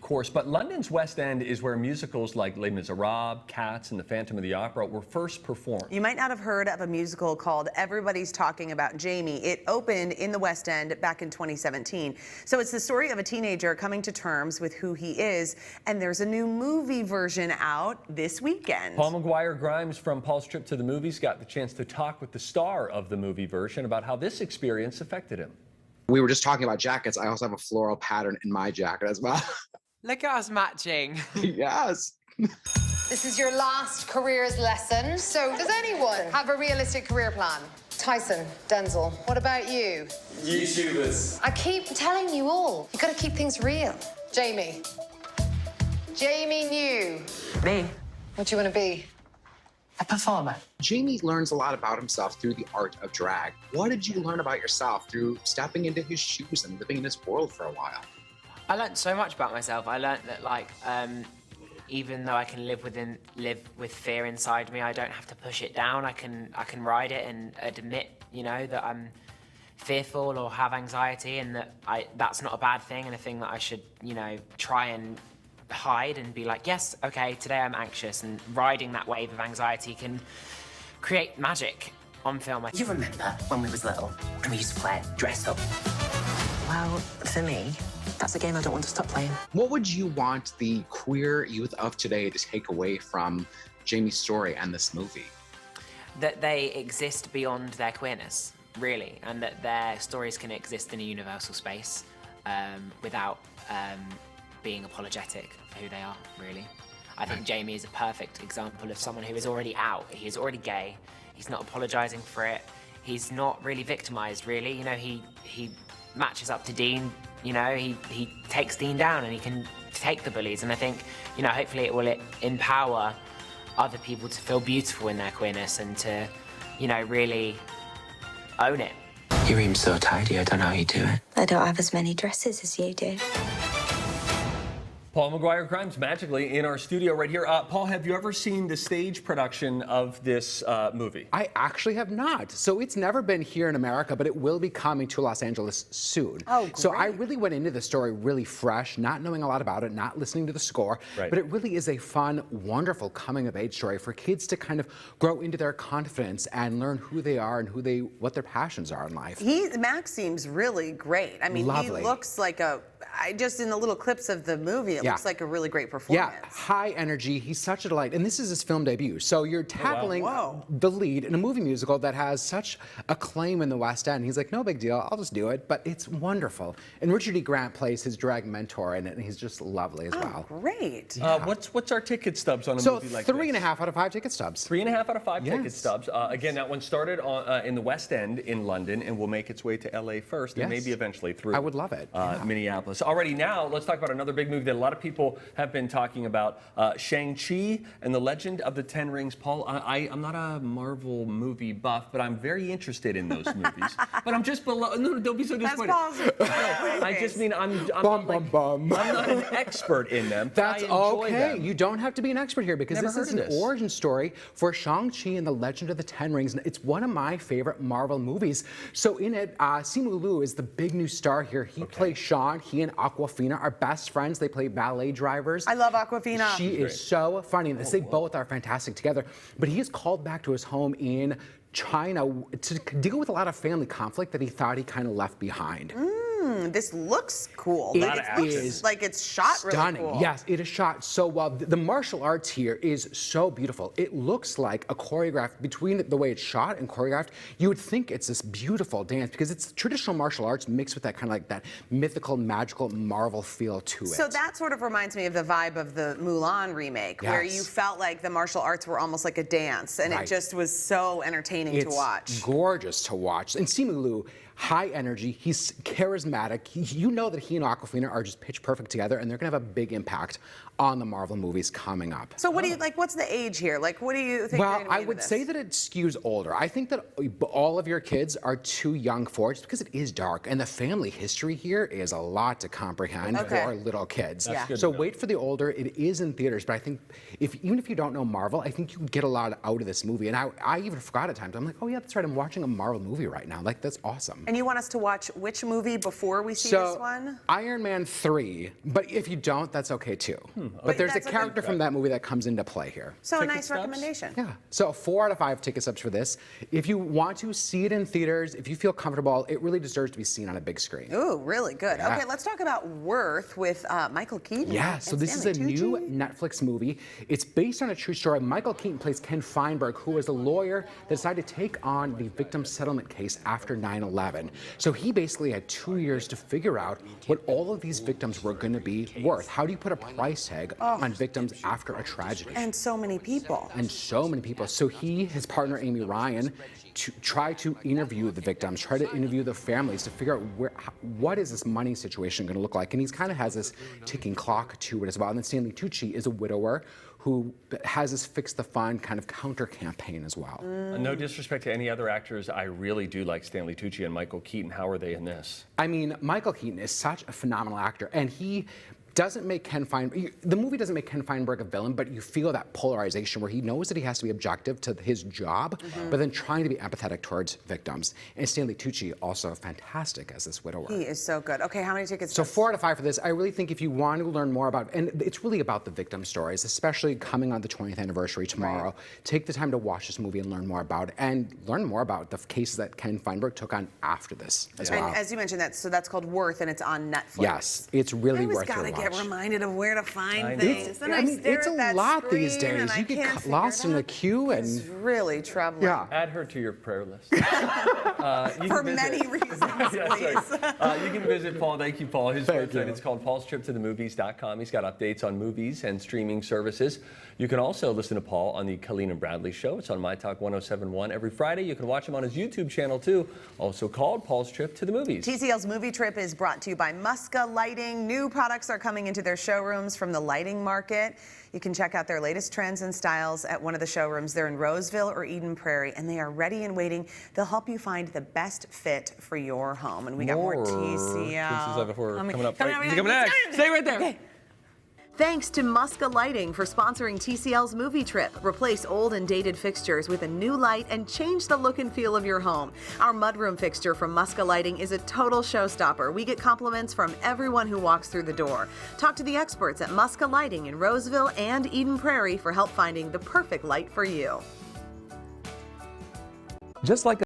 course, but London's West End is where musicals like Les Miserables, Cats, and The Phantom of the Opera were first performed. You might not have heard of a musical called Everybody's Talking About Jamie. It opened in the West End back in 2017. So it's the story of a teenager coming to terms with who he is, and there's a new movie version out this weekend. Paul McGuire Grimes from Paul's Trip to the Movies got the chance to talk with the star of the movie version about how this experience affected him. We were just talking about jackets. I also have a floral pattern in my jacket as well. Look at us matching. Yes. This is your last careers lesson. So does anyone have a realistic career plan? Tyson, Denzel, what about you? YouTubers. I keep telling you all, you gotta keep things real. Jamie. Jamie New. Me? What do you want to be? A performer. Jamie learns a lot about himself through the art of drag. What did you learn about yourself through stepping into his shoes and living in his world for a while? I learned so much about myself. I learned that, like, even though I can live with fear inside me, I don't have to push it down. I can ride it and admit, you know, that I'm fearful or have anxiety, and that that's not a bad thing and a thing that I should, you know, try and hide and be like, yes, okay, today I'm anxious, and riding that wave of anxiety can create magic on film. You remember when we was little and we used to play dress up? Well, for me, that's a game I don't want to stop playing. What would you want the queer youth of today to take away from Jamie's story and this movie? That they exist beyond their queerness, really, and that their stories can exist in a universal space without being apologetic for who they are, really. I think Jamie is a perfect example of someone who is already out. He is already gay. He's not apologizing for it. He's not really victimized, really. You know, he matches up to Dean. You know, he takes Dean down, and he can take the bullies. And I think, you know, hopefully it will empower other people to feel beautiful in their queerness and to, you know, really own it. Your room's so tidy, I don't know how you do it. I don't have as many dresses as you do. Paul McGuire Grimes magically in our studio right here. Paul, have you ever seen the stage production of this movie? I actually have not. So it's never been here in America, but it will be coming to Los Angeles soon. Oh, great. So I really went into the story really fresh, not knowing a lot about it, not listening to the score. Right. But it really is a fun, wonderful coming-of-age story for kids to kind of grow into their confidence and learn who they are and what their passions are in life. Max seems really great. I mean, Lovely. he looks like just in the little clips of the movie, it looks like a really great performance. Yeah, high energy. He's such a delight. And this is his film debut. So you're tackling the lead in a movie musical that has such acclaim in the West End. He's like, no big deal, I'll just do it. But it's wonderful. And Richard E. Grant plays his drag mentor in it, and he's just lovely as well. Great. Yeah. What's our ticket stubs on a movie like this? 3.5 out of 5 ticket stubs. 3.5 out of 5 ticket stubs. Again, that one started in the West End in London and will make its way to LA first and maybe eventually through I would love it. Minneapolis. Already now, let's talk about another big movie that a lot of people have been talking about, Shang-Chi and the Legend of the Ten Rings. Paul, I'm not a Marvel movie buff, but I'm very interested in those movies. But I'm just below. No, don't be so disappointed. I just mean I'm not an expert in them. That's I enjoy okay. them. You don't have to be an expert here because Never this is an origin story for Shang-Chi and the Legend of the Ten Rings. It's one of my favorite Marvel movies. So in it, Simu Liu is the big new star here. He plays Sean. He and Awkwafina are best friends. They play ballet drivers. I love Awkwafina. She is so funny. They both are fantastic together. But he is called back to his home in China to deal with a lot of family conflict that he thought he kind of left behind. This looks cool. It looks like it's shot stunning. really cool. Yes, it is shot so well. The martial arts here is so beautiful. It looks like a choreographed, between the way it's shot and choreographed, you would think it's this beautiful dance because it's traditional martial arts mixed with that kind of like that mythical, magical Marvel feel to it. So that sort of reminds me of the vibe of the Mulan remake, where you felt like the martial arts were almost like a dance, and it just was so entertaining to watch. It's gorgeous to watch. And Simu Liu, high energy, he's charismatic. You know that he and Awkwafina are just pitch perfect together, and they're gonna have a big impact on the Marvel movies coming up. So what do you, like, what's the age here? Like, what do you think? Well, I would say that it skews older. I think that all of your kids are too young for it just because it is dark, and the family history here is a lot to comprehend for little kids. So wait for the older. It is in theaters, but I think even if you don't know Marvel, I think you can get a lot out of this movie. And I even forgot at times. I'm like, oh yeah, that's right. I'm watching a Marvel movie right now. Like, that's awesome. And you want us to watch which movie before we see So, this one? Iron Man 3, but if you don't, that's okay too. But there's a that's okay. character from that movie that comes into play here. So a Ticket nice stubs? recommendation. Yeah. So 4 out of 5 ticket stubs for this. If you want to see it in theaters, if you feel comfortable, it really deserves to be seen on a big screen. Ooh, really good. Yeah. Okay, let's talk about Worth with Michael Keaton. Yeah, so and this is Stanley a new Tucci. Netflix movie. It's based on a true story. Michael Keaton plays Ken Feinberg, who was a lawyer that decided to take on the victim settlement case after 9/11. So he basically had 2 years to figure out what all of these victims were going to be worth. How do you put a price tag on victims after a tragedy? And so many people. And so many people. So he, his partner Amy Ryan, try to interview the victims, try to interview the families to figure out what is this money situation going to look like. And he kind of has this ticking clock to it as well. And then Stanley Tucci is a widower who has this Fix the Fund kind of counter campaign as well. No disrespect to any other actors, I really do like Stanley Tucci and Michael Keaton. How are they in this? I mean, Michael Keaton is such a phenomenal actor, and he doesn't make Ken Feinberg, the movie doesn't make Ken Feinberg a villain, but you feel that polarization where he knows that he has to be objective to his job, but then trying to be empathetic towards victims. And Stanley Tucci, also fantastic as this widower. He is so good. Okay, how many tickets? So 4 out of 5 for this. I really think if you want to learn more about, and it's really about the victim stories, especially coming on the 20th anniversary tomorrow, take the time to watch this movie and learn more about it, and learn more about the cases that Ken Feinberg took on after this as well. And as you mentioned, that's called Worth, and it's on Netflix. Yes, it's really worth your watch. I always gotta get reminded of where to find I know. things. And I mean, stare it's at a that lot these screen days. and I You get can't lost figure in it the queue out. and It's really troubling. yeah. Add her to your prayer list. For many reasons, please. You can visit Paul. Thank you, Paul. His Thank website you. is called paulstriptothemovies.com. He's got updates on movies and streaming services. You can also listen to Paul on the Colleen and Bradley Show. It's on My Talk 107.1 every Friday. You can watch him on his YouTube channel too, also called Paul's Trip to the Movies. TCL's Movie Trip is brought to you by Muska Lighting. New products are coming into their showrooms from the lighting market. You can check out their latest trends and styles at one of the showrooms. They're in Roseville or Eden Prairie, and they are ready and waiting. They'll help you find the best fit for your home. And we got more TCL. Coming up. Coming Coming next. Stay right there. Okay. Thanks to Muska Lighting for sponsoring TCL's Movie Trip. Replace old and dated fixtures with a new light and change the look and feel of your home. Our mudroom fixture from Muska Lighting is a total showstopper. We get compliments from everyone who walks through the door. Talk to the experts at Muska Lighting in Roseville and Eden Prairie for help finding the perfect light for you. Just like